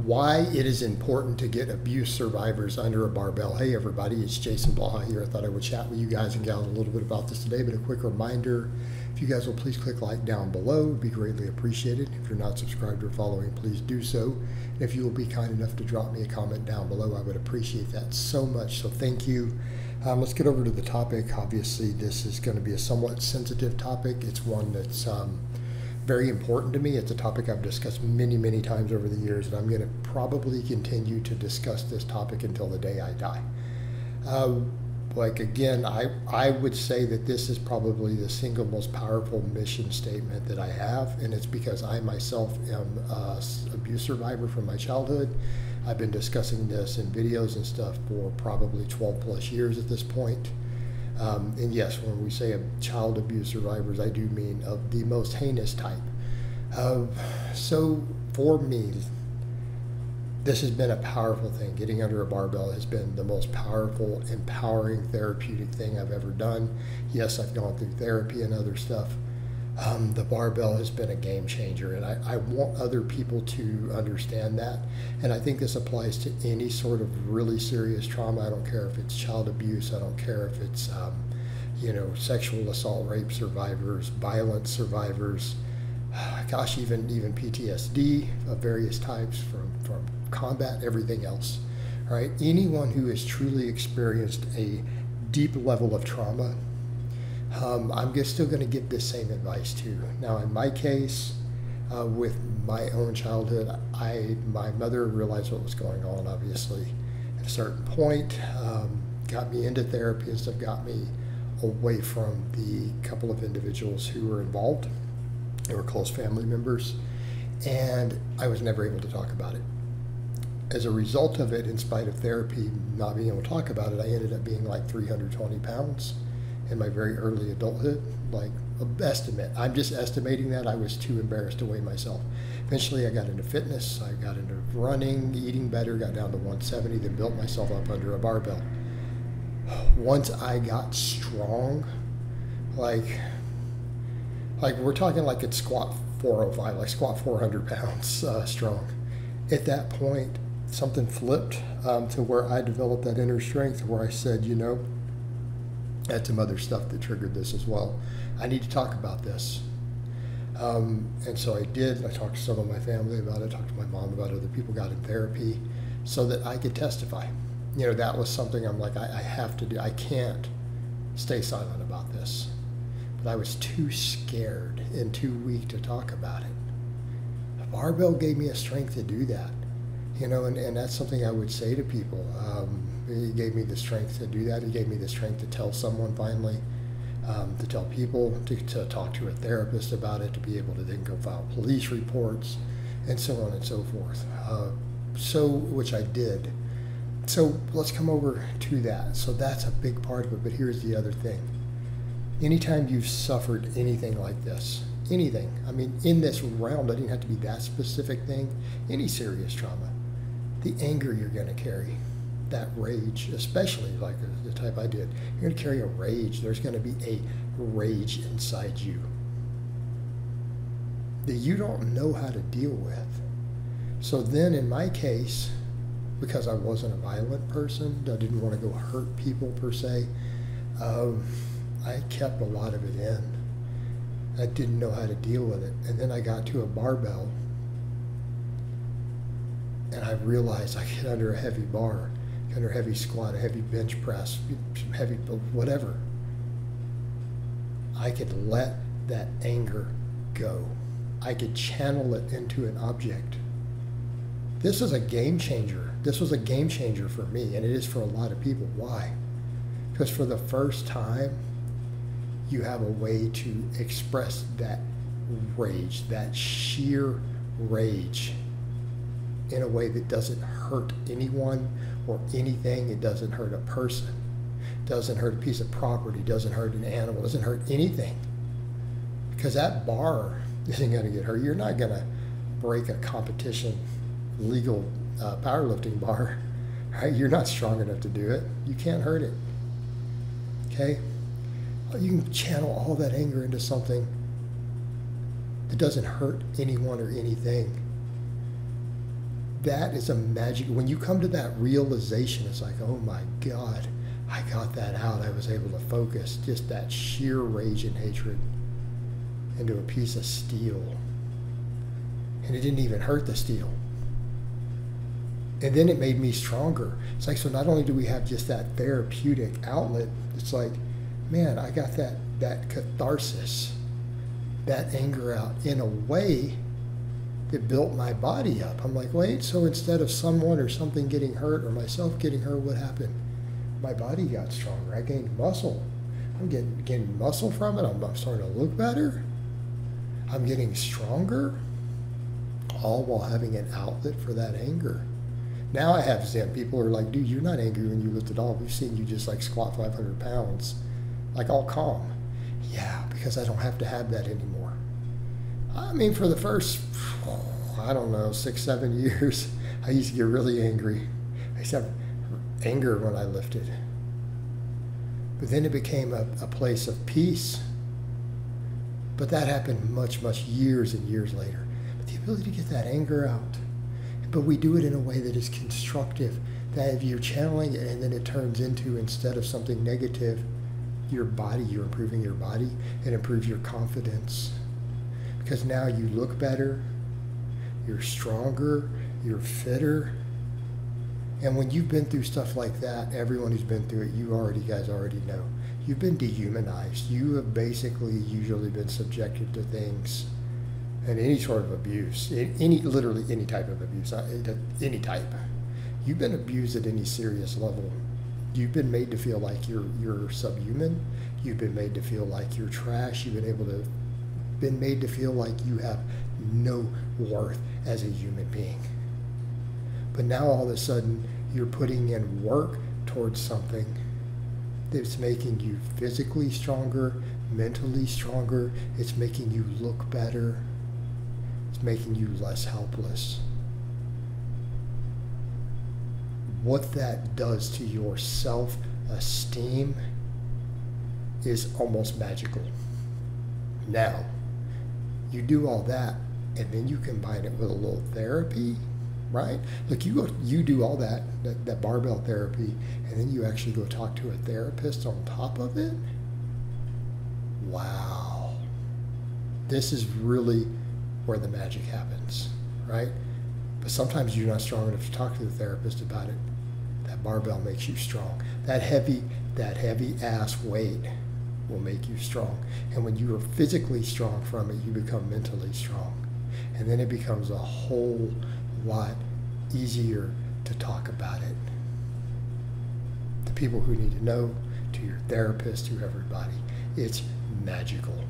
why it is important to get abuse survivors under a barbell. Hey everybody, it's Jason Blaha here. I thought I would chat with you guys and gals a little bit about this today, but a quick reminder, if you guys will please click like down below, it would be greatly appreciated. If you're not subscribed or following, please do so. And if you will be kind enough to drop me a comment down below, I would appreciate that so much, so thank you. Let's get over to the topic. Obviously, this is going to be a somewhat sensitive topic. It's one that's very important to me. It's a topic I've discussed many times over the years, and I'm going to probably continue to discuss this topic until the day I die. Again, I would say that this is probably the single most powerful mission statement that I have, and it's because I myself am an abuse survivor from my childhood. I've been discussing this in videos and stuff for probably 12 plus years at this point. And yes, when we say child abuse survivors, I do mean of the most heinous type. So for me, this has been a powerful thing. Getting under a barbell has been the most powerful, empowering, therapeutic thing I've ever done. Yes, I've gone through therapy and other stuff. The barbell has been a game changer, and I want other people to understand that. And I think this applies to any sort of really serious trauma. I don't care if it's child abuse. I don't care if it's sexual assault, rape survivors, violence survivors, gosh, even PTSD of various types from combat, everything else. All right, anyone who has truly experienced a deep level of trauma, I'm still going to give this same advice too. Now, in my case, with my own childhood, my mother realized what was going on, obviously, at a certain point, got me into therapy and stuff, got me away from the couple of individuals who were involved. They were close family members, and I was never able to talk about it. As a result of it, in spite of therapy not being able to talk about it, I ended up being like 320 pounds. In my very early adulthood, like an estimate. I'm just estimating that. I was too embarrassed to weigh myself. Eventually, I got into fitness. I got into running, eating better, got down to 170, then built myself up under a barbell. Once I got strong, like we're talking like it's squat 405, like squat 400 pounds strong. At that point, something flipped to where I developed that inner strength where I said, I had some other stuff that triggered this as well. I need to talk about this. And so I did. I talked to some of my family about it, talked to my mom about it, other people, got in therapy so that I could testify. That was something I'm like, I have to do. I can't stay silent about this. But I was too scared and too weak to talk about it. The barbell gave me a strength to do that. And that's something I would say to people. He gave me the strength to do that. He gave me the strength to tell someone finally, to tell people, to talk to a therapist about it, to be able to then go file police reports, and so on and so forth. Which I did. So let's come over to that. So that's a big part of it, but here's the other thing. Anytime you've suffered anything like this, anything, I mean, in this realm, it doesn't have to be that specific thing, any serious trauma, the anger you're going to carry, that rage, especially like the type I did, you're going to carry a rage. There's going to be a rage inside you that you don't know how to deal with. So then in my case, because I wasn't a violent person, I didn't want to go hurt people per se, I kept a lot of it in. I didn't know how to deal with it. And then I got to a barbell, and I realized I get under a heavy bar, under a heavy squat, a heavy bench press, heavy whatever. I could let that anger go. I could channel it into an object. This is a game changer. This was a game changer for me, and it is for a lot of people. Why? Because for the first time, you have a way to express that rage, that sheer rage, in a way that doesn't hurt anyone or anything. It doesn't hurt a person, doesn't hurt a piece of property, doesn't hurt an animal, doesn't hurt anything. Because that bar isn't going to get hurt. You're not going to break a competition legal powerlifting bar, right? You're not strong enough to do it. You can't hurt it, okay? You can channel all that anger into something that doesn't hurt anyone or anything. that is a magic. When you come to that realization, it's like, oh my God, I got that out. I was able to focus just that sheer rage and hatred into a piece of steel. And it didn't even hurt the steel. And then it made me stronger. It's like, so not only do we have just that therapeutic outlet, it's like, man, I got that catharsis, that anger out in a way that built my body up. I'm like, wait, so instead of someone or something getting hurt or myself getting hurt, what happened? My body got stronger. I gained muscle. I'm getting muscle from it. I'm starting to look better. I'm getting stronger, all while having an outlet for that anger. Now I have Zen. People are like, dude, you're not angry when you lift it all. We've seen you just like squat 500 pounds, like all calm. Yeah, because I don't have to have that anymore. I mean, for the first, I don't know, 6-7 years, I used to get really angry. I used to have anger when I lifted. But then it became a place of peace. But that happened much, much years and years later. But the ability to get that anger out, but we do it in a way that is constructive, that if you're channeling it and then it turns into, instead of something negative, your body, you're improving your body, it improves your confidence. Because now you look better, you're stronger, you're fitter. And when you've been through stuff like that, everyone who's been through it, you guys already know. You've been dehumanized. You have basically usually been subjected to things and any sort of abuse, literally any type of abuse, any type. You've been abused at any serious level. You've been made to feel like you're subhuman. You've been made to feel like you're trash. You've been made to feel like you have no worth as a human being. But now all of a sudden you're putting in work towards something that's making you physically stronger, mentally stronger. It's making you look better. It's making you less helpless. What that does to your self-esteem is almost magical. Now, you do all that, and then you combine it with a little therapy, right? Look, you do all that barbell therapy, and then you actually go talk to a therapist on top of it. Wow. This is really where the magic happens, right? But sometimes you're not strong enough to talk to the therapist about it. That barbell makes you strong. That heavy ass weight will make you strong. And when you are physically strong from it, you become mentally strong. And then it becomes a whole lot easier to talk about it. The people who need to know, to your therapist, to everybody. It's magical.